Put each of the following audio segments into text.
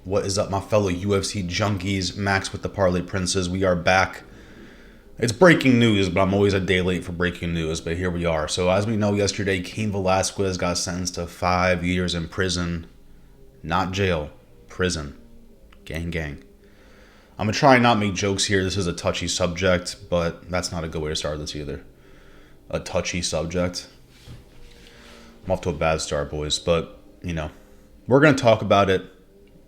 What is up, my fellow UFC junkies? Max with the Parlay Princes. We are back. It's breaking news, but I'm always a day late for breaking news, but here we are. So as we know, yesterday, Cain Velasquez got sentenced to 5 years in prison. Not jail. Prison. Gang, gang. I'm going to try and not make jokes here. This is a touchy subject, but that's not a good way to start this either. A touchy subject. I'm off to a bad start, boys, but, we're going to talk about it.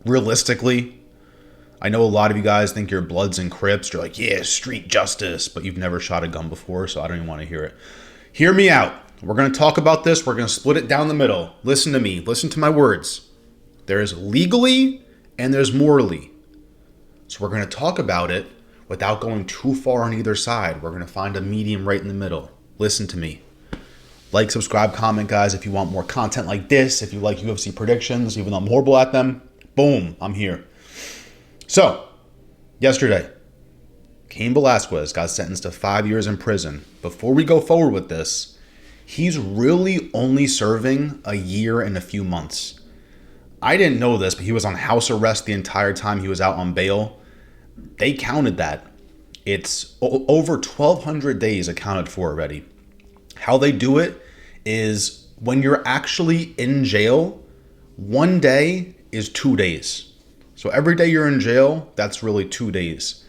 Realistically, I know a lot of you guys think you're Bloods and Crips. You're like, yeah, street justice, but you've never shot a gun before, so I don't even want to hear it. Hear me out. We're going to talk about this. We're going to split it down the middle. Listen to me. Listen to my words. There's legally and there's morally. So we're going to talk about it without going too far on either side. We're going to find a medium right in the middle. Listen to me. Like, subscribe, comment, guys, if you want more content like this. If you like UFC predictions, even though I'm horrible at them. Boom, I'm here. So, yesterday, Cain Velasquez got sentenced to 5 years in prison. Before we go forward with this, he's really only serving a year and a few months. I didn't know this, but he was on house arrest the entire time he was out on bail. They counted that. It's over 1,200 days accounted for already. How they do it is when you're actually in jail, 1 day is 2 days. So every day you're in jail, that's really 2 days.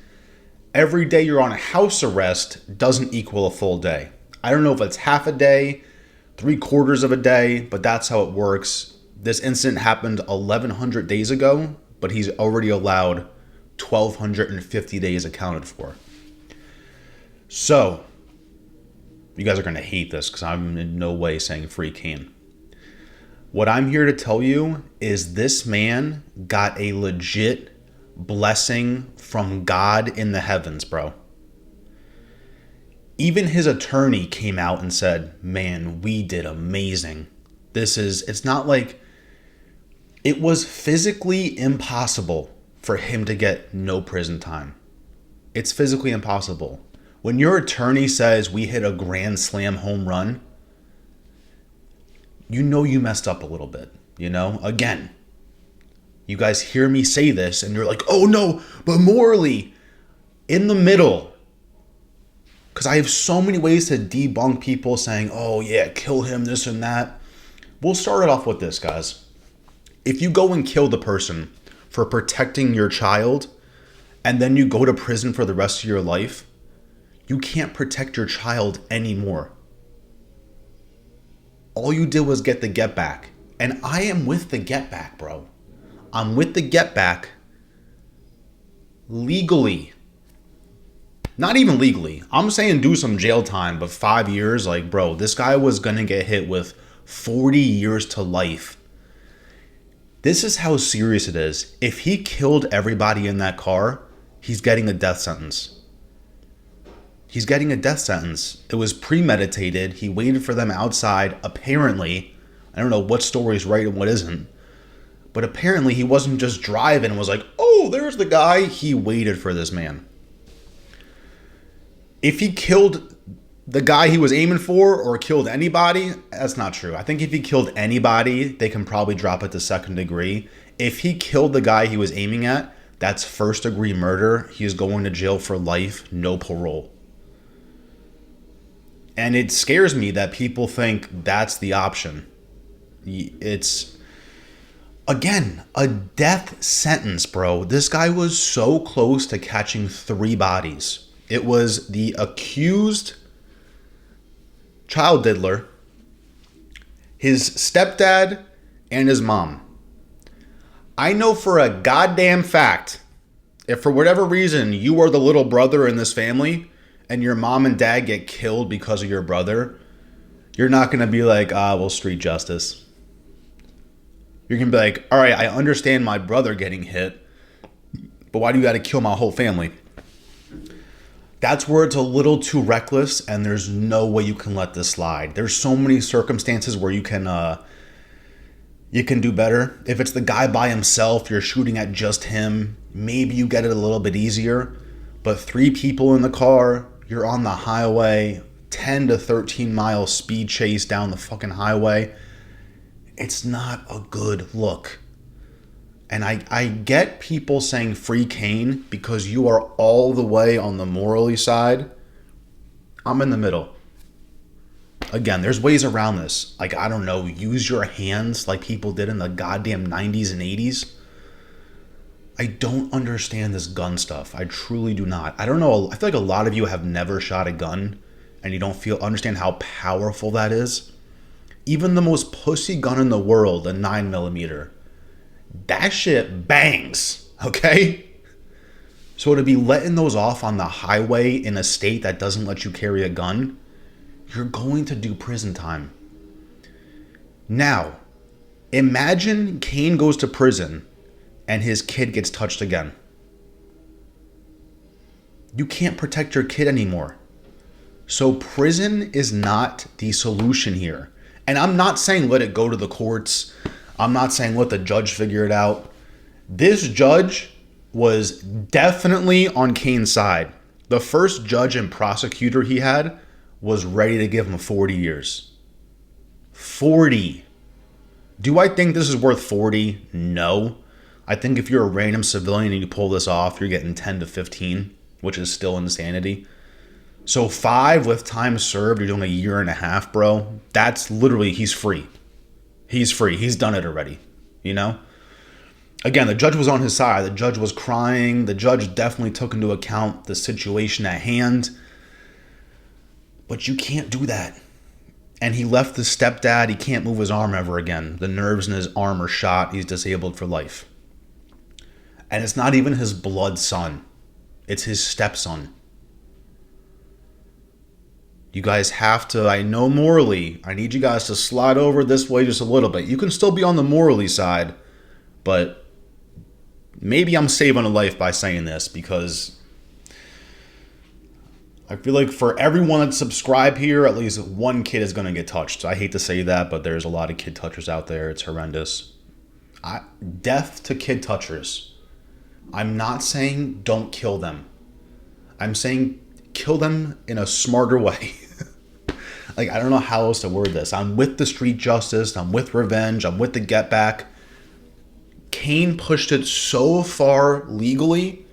Every day you're on house arrest doesn't equal a full day. I don't know if it's half a day, 3/4 of a day, but that's how it works. This incident happened 1,100 days ago, but he's already allowed 1,250 days accounted for. So, you guys are going to hate this because I'm in no way saying free Cain. What I'm here to tell you is this man got a legit blessing from God in the heavens, bro. Even his attorney came out and said, man, we did amazing. It's not like, it was physically impossible for him to get no prison time. It's physically impossible. When your attorney says we hit a grand slam home run, you know you messed up a little bit, Again, you guys hear me say this and you're like, oh no, but morally, in the middle. Because I have so many ways to debunk people saying, oh yeah, kill him, this and that. We'll start it off with this, guys. If you go and kill the person for protecting your child and then you go to prison for the rest of your life, you can't protect your child anymore. All you did was get the get back. And I am with the get back, bro. I'm with the get back legally. Not even legally. I'm saying do some jail time, but 5 years, like, bro, this guy was going to get hit with 40 years to life. This is how serious it is. If he killed everybody in that car, he's getting a death sentence. He's getting a death sentence. It was premeditated. He waited for them outside. Apparently, I don't know what story is right and what isn't, but apparently he wasn't just driving and was like, oh, there's the guy. He waited for this man. If he killed the guy he was aiming for or killed anybody, that's not true. I think if he killed anybody, they can probably drop it to second degree. If he killed the guy he was aiming at, that's first degree murder. He is going to jail for life, no parole. And it scares me that people think that's the option. It's, again, a death sentence, bro. This guy was so close to catching 3 bodies. It was the accused child diddler, his stepdad, and his mom. I know for a goddamn fact, if for whatever reason you are the little brother in this family, and your mom and dad get killed because of your brother, you're not going to be like, well, street justice. You're going to be like, all right, I understand my brother getting hit, but why do you got to kill my whole family? That's where it's a little too reckless, and there's no way you can let this slide. There's so many circumstances where you can do better. If it's the guy by himself, you're shooting at just him, maybe you get it a little bit easier. But 3 people in the car, you're on the highway, 10 to 13 mile speed chase down the fucking highway. It's not a good look. And I get people saying free Cain because you are all the way on the morally side. I'm in the middle. Again, there's ways around this. Like, I don't know, use your hands like people did in the goddamn 90s and 80s. I don't understand this gun stuff. I truly do not. I don't know. I feel like a lot of you have never shot a gun and you don't understand how powerful that is. Even the most pussy gun in the world, a 9mm, that shit bangs, okay? So to be letting those off on the highway in a state that doesn't let you carry a gun, you're going to do prison time. Now, imagine Cain goes to prison and his kid gets touched again. You can't protect your kid anymore. So prison is not the solution here. And I'm not saying let it go to the courts. I'm not saying let the judge figure it out. This judge was definitely on Cain's side. The first judge and prosecutor he had was ready to give him 40 years. 40. Do I think this is worth 40? No. I think if you're a random civilian and you pull this off, you're getting 10 to 15, which is still insanity. So 5 with time served, you're doing a year and a half, bro. That's literally, he's free. He's free. He's done it already, you know? Again, the judge was on his side. The judge was crying. The judge definitely took into account the situation at hand. But you can't do that. And he left his stepdad. He can't move his arm ever again. The nerves in his arm are shot. He's disabled for life. And it's not even his blood son. It's his stepson. You guys have to, I know morally, I need you guys to slide over this way just a little bit. You can still be on the morally side, but maybe I'm saving a life by saying this because I feel like for everyone that's subscribed here, at least one kid is going to get touched. I hate to say that, but there's a lot of kid touchers out there. It's horrendous. Death to kid touchers. I'm not saying don't kill them. I'm saying kill them in a smarter way. Like, I don't know how else to word this. I'm with the street justice. I'm with revenge. I'm with the get back. Cain pushed it so far legally,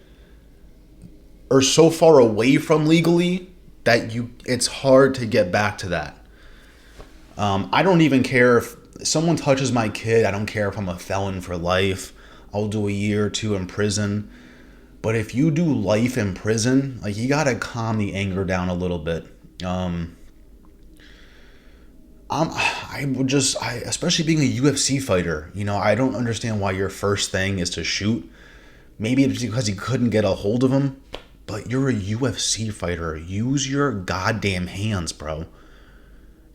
or so far away from legally, that it's hard to get back to that. I don't even care if someone touches my kid. I don't care if I'm a felon for life. I'll do a year or 2 in prison. But if you do life in prison, like, you gotta calm the anger down a little bit. Especially being a UFC fighter, you know, I don't understand why your first thing is to shoot. Maybe it's because you couldn't get a hold of him, but you're a UFC fighter. Use your goddamn hands, bro.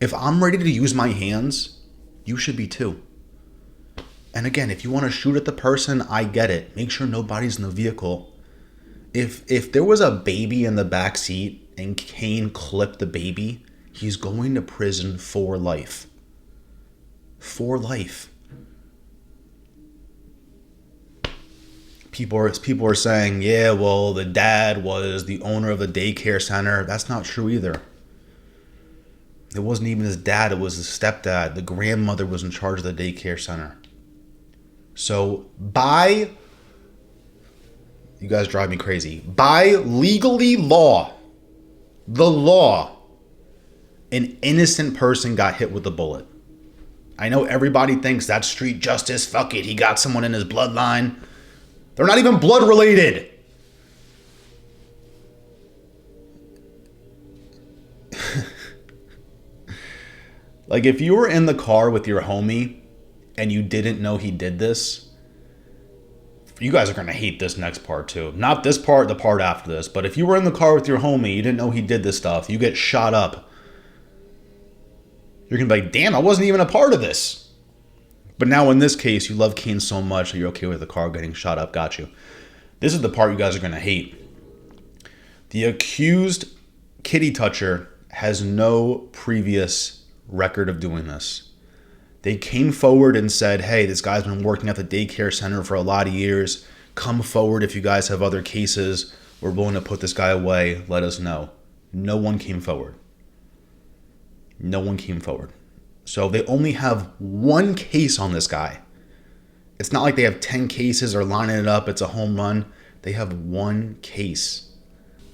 If I'm ready to use my hands, you should be too. And again, if you want to shoot at the person, I get it. Make sure nobody's in the vehicle. If there was a baby in the back seat and Cain clipped the baby, he's going to prison for life. For life. People are saying, yeah, well, the dad was the owner of the daycare center. That's not true either. It wasn't even his dad. It was his stepdad. The grandmother was in charge of the daycare center. So you guys drive me crazy. By legally law, the law, an innocent person got hit with a bullet. I know everybody thinks that's street justice. Fuck it. He got someone in his bloodline. They're not even blood related. Like, if you were in the car with your homie and you didn't know he did this, you guys are going to hate this next part too. Not this part, the part after this. But if you were in the car with your homie, you didn't know he did this stuff, you get shot up. You're going to be like, damn, I wasn't even a part of this. But now in this case, you love Cain so much that you're okay with the car getting shot up. Got you. This is the part you guys are going to hate. The accused kitty toucher has no previous record of doing this. They came forward and said, hey, this guy's been working at the daycare center for a lot of years. Come forward if you guys have other cases. We're willing to put this guy away. Let us know. No one came forward. No one came forward. So they only have one case on this guy. It's not like they have 10 cases or lining it up. It's a home run. They have one case.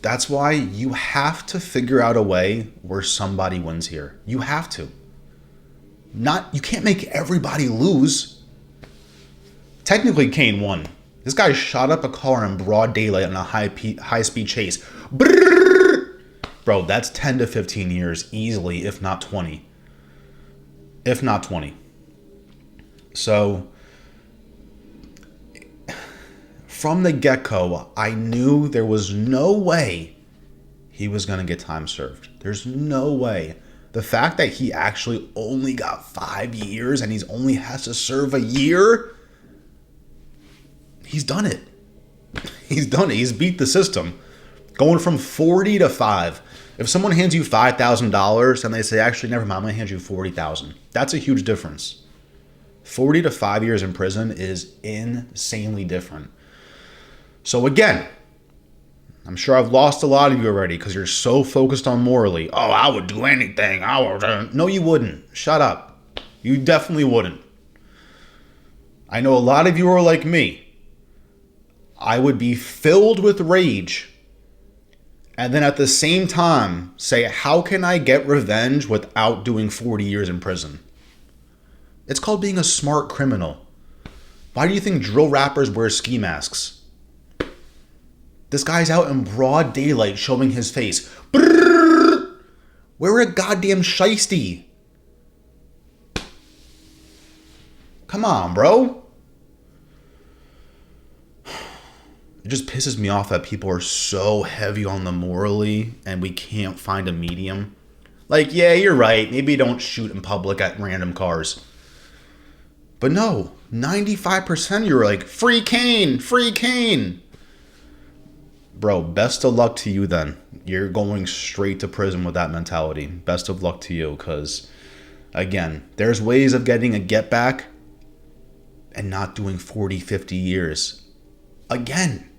That's why you have to figure out a way where somebody wins here. You have to. You can't make everybody lose. Technically, Cain won. This guy shot up a car in broad daylight on a high-speed chase. Brrr! Bro, that's 10 to 15 years easily, if not 20. If not 20. So, from the get-go, I knew there was no way he was going to get time served. There's no way. The fact that he actually only got 5 years and he's only has to serve a year, he's done it. He's done it. He's beat the system. Going from 40 to 5. If someone hands you $5,000 and they say, actually, never mind, I'm going to hand you $40,000. That's a huge difference. 40 to 5 years in prison is insanely different. So again, I'm sure I've lost a lot of you already because you're so focused on morally. Oh, I would do anything. No, you wouldn't. Shut up. You definitely wouldn't. I know a lot of you are like me. I would be filled with rage and then at the same time say, how can I get revenge without doing 40 years in prison? It's called being a smart criminal. Why do you think drill rappers wear ski masks? This guy's out in broad daylight showing his face. Brrr! Wear a goddamn shiesty. Come on, bro. It just pisses me off that people are so heavy on the morally and we can't find a medium. Like, yeah, you're right. Maybe don't shoot in public at random cars. But no, 95% of you are like, free Cain, free Cain. Bro, best of luck to you then. You're going straight to prison with that mentality. Best of luck to you because, again, there's ways of getting a get back and not doing 40, 50 years. Again,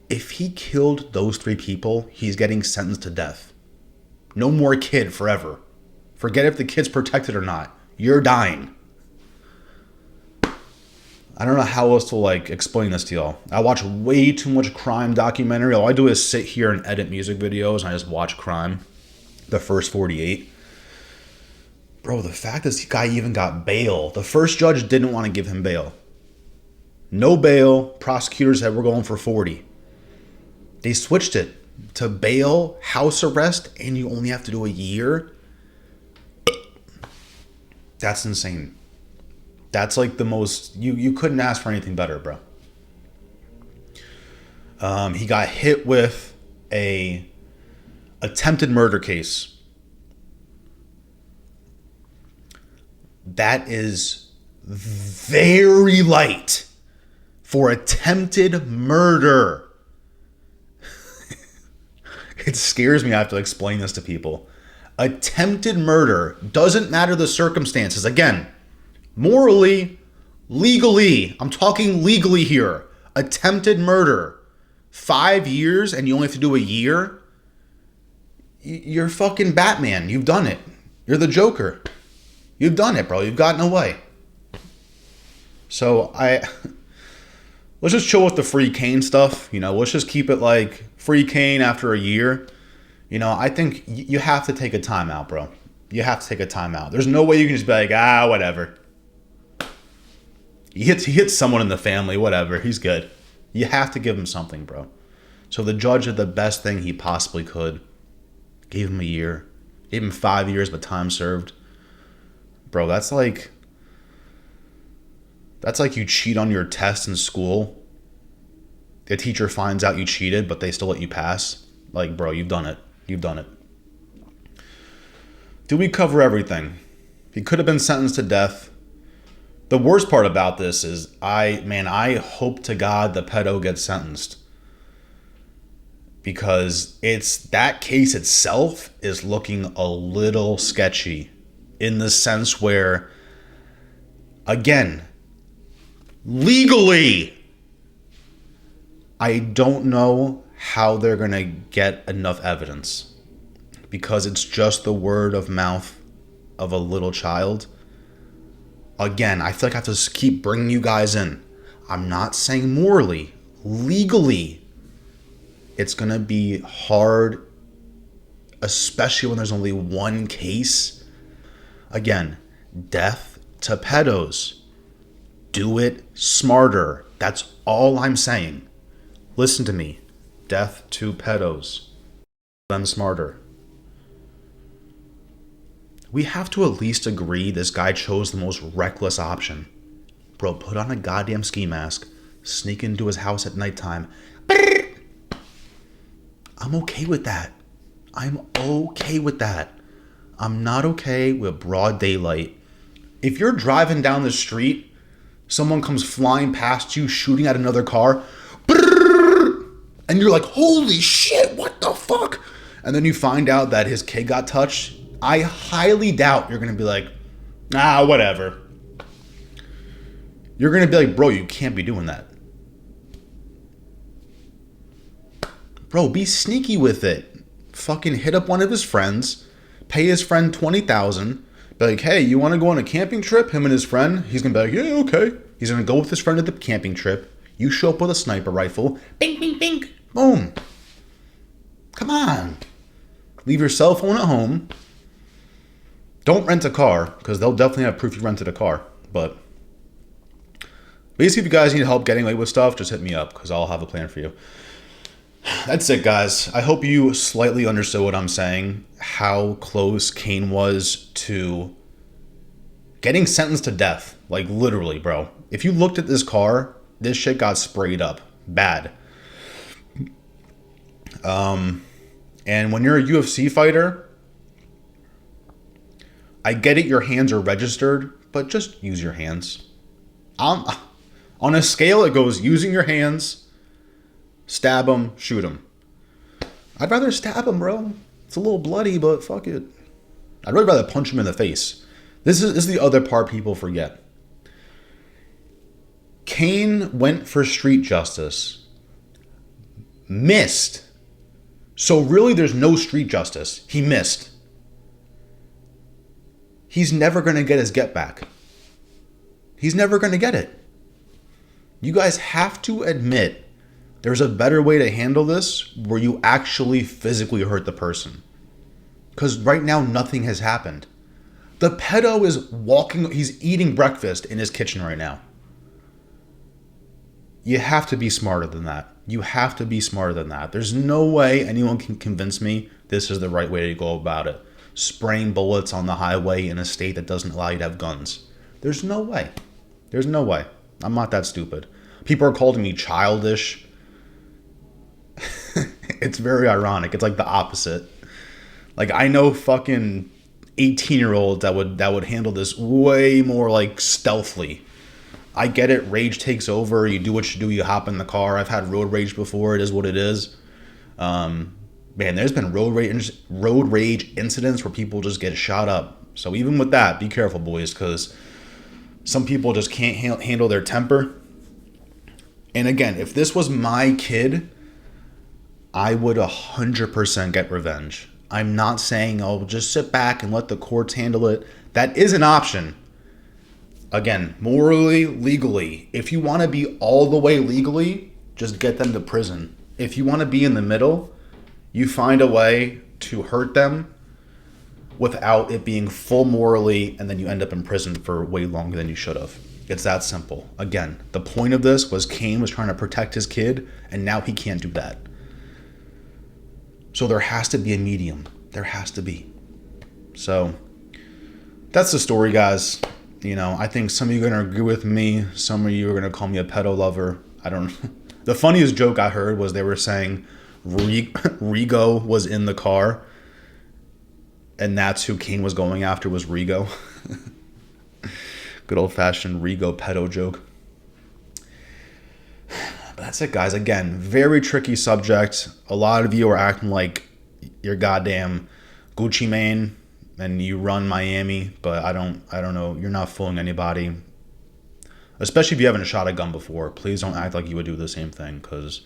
if he killed those 3 people, he's getting sentenced to death. No more kid forever. Forget if the kid's protected or not. You're dying. I don't know how else to explain this to y'all. I watch way too much crime documentary. All I do is sit here and edit music videos and I just watch crime. The first 48. Bro, the fact this guy even got bail. The first judge didn't want to give him bail. No bail. Prosecutors said we're going for 40. They switched it to bail, house arrest, and you only have to do a year. That's insane. That's like the most, you couldn't ask for anything better, bro. He got hit with a attempted murder case. That is very light for attempted murder. It scares me I have to explain this to people. Attempted murder doesn't matter the circumstances. Again, morally, legally, I'm talking legally here. Attempted murder, 5 years and you only have to do a year. You're fucking Batman. You've done it. You're the Joker. You've done it, bro. You've gotten away. So let's just chill with the free Cain stuff. Let's just keep it like free Cain after a year. I think you have to take a timeout, bro. You have to take a timeout. There's no way you can just be like, whatever. He hits someone in the family, whatever. He's good. You have to give him something, bro. So the judge did the best thing he possibly could. Gave him a year. Gave him 5 years, but time served. Bro, that's like you cheat on your test in school. The teacher finds out you cheated, but they still let you pass. Like, bro, you've done it. You've done it. Did we cover everything? He could have been sentenced to death. The worst part about this is I hope to God the pedo gets sentenced. Because that case itself is looking a little sketchy. In the sense where, again, legally, I don't know how they're going to get enough evidence. Because it's just the word of mouth of a little child. Again, I feel like I have to keep bringing you guys in. I'm not saying morally, legally, it's going to be hard, especially when there's only one case. Again, death to pedos. Do it smarter. That's all I'm saying. Listen to me. Death to pedos. Them smarter. We have to at least agree this guy chose the most reckless option. Bro, put on a goddamn ski mask, sneak into his house at nighttime. I'm okay with that. I'm okay with that. I'm not okay with broad daylight. If you're driving down the street, someone comes flying past you, shooting at another car, and you're like, holy shit, what the fuck? And then you find out that his kid got touched. I highly doubt you're going to be like, whatever. You're going to be like, bro, you can't be doing that. Bro, be sneaky with it. Fucking hit up one of his friends, pay his friend $20,000, be like, hey, you want to go on a camping trip? Him and his friend. He's going to be like, yeah, okay. He's going to go with his friend to the camping trip. You show up with a sniper rifle. Bing, bing, bing. Boom. Come on. Leave your cell phone at home. Don't rent a car, because they'll definitely have proof you rented a car. But basically, if you guys need help getting away with stuff, just hit me up, because I'll have a plan for you. That's it, guys. I hope you slightly understood what I'm saying, how close Cain was to getting sentenced to death. Like, literally, bro. If you looked at this car, this shit got sprayed up. Bad. And when you're a UFC fighter, I get it, your hands are registered, but just use your hands. On a scale, it goes using your hands, stab him, shoot him. I'd rather stab him, bro. It's a little bloody, but fuck it. I'd really rather punch him in the face. This is the other part people forget. Cain went for street justice. Missed. So really, there's no street justice. He missed. He's never going to get his get back. He's never going to get it. You guys have to admit there's a better way to handle this where you actually physically hurt the person. Because right now, nothing has happened. The pedo is walking, he's eating breakfast in his kitchen right now. You have to be smarter than that. You have to be smarter than that. There's no way anyone can convince me this is the right way to go about it. Spraying bullets on the highway in a state that doesn't allow you to have guns. There's no way. There's no way. I'm not that stupid. People are calling me childish. It's very ironic. It's like the opposite. Like, I know fucking 18-year-olds that would handle this way more like stealthily. I get it. Rage takes over. You do what you do. You hop in the car. I've had road rage before. It is what it is. Man, there's been road rage incidents where people just get shot up. So even with that, be careful, boys, because some people just can't handle their temper. And again, if this was my kid, I would 100% get revenge. I'm not saying, oh, just sit back and let the courts handle it. That is an option. Again, morally, legally. If you want to be all the way legally, just get them to prison. If you want to be in the middle, you find a way to hurt them without it being full morally, and then you end up in prison for way longer than you should have. It's that simple. Again, the point of this was Cain was trying to protect his kid, and now he can't do that. So there has to be a medium. There has to be. So that's the story, guys. You know, I think some of you are going to agree with me. Some of you are going to call me a pedo lover. I don't know. The funniest joke I heard was they were saying Rigo was in the car, and that's who Cain was going after, was Rigo. Good old-fashioned Rigo pedo joke. But that's it, guys. Again, very tricky subject. A lot of you are acting like you're goddamn Gucci Mane and you run Miami, but I don't know. You're not fooling anybody. Especially if you haven't shot a gun before. Please don't act like you would do the same thing, because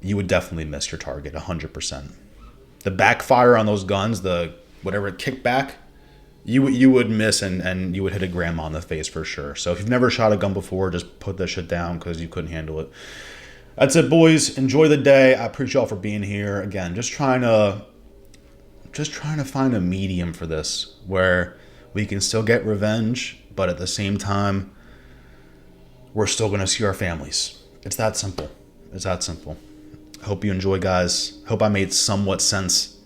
you would definitely miss your target 100%. The backfire on those guns, the whatever kickback, you would miss and you would hit a grandma in the face for sure. So if you've never shot a gun before, just put that shit down because you couldn't handle it. That's it, boys. Enjoy the day. I appreciate y'all for being here. Again, just trying to find a medium for this where we can still get revenge, but at the same time, we're still going to see our families. It's that simple. It's that simple. Hope you enjoy, guys. Hope I made somewhat sense.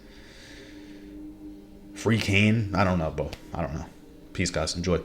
Free Cain? I don't know, Bo. I don't know. Peace, guys. Enjoy.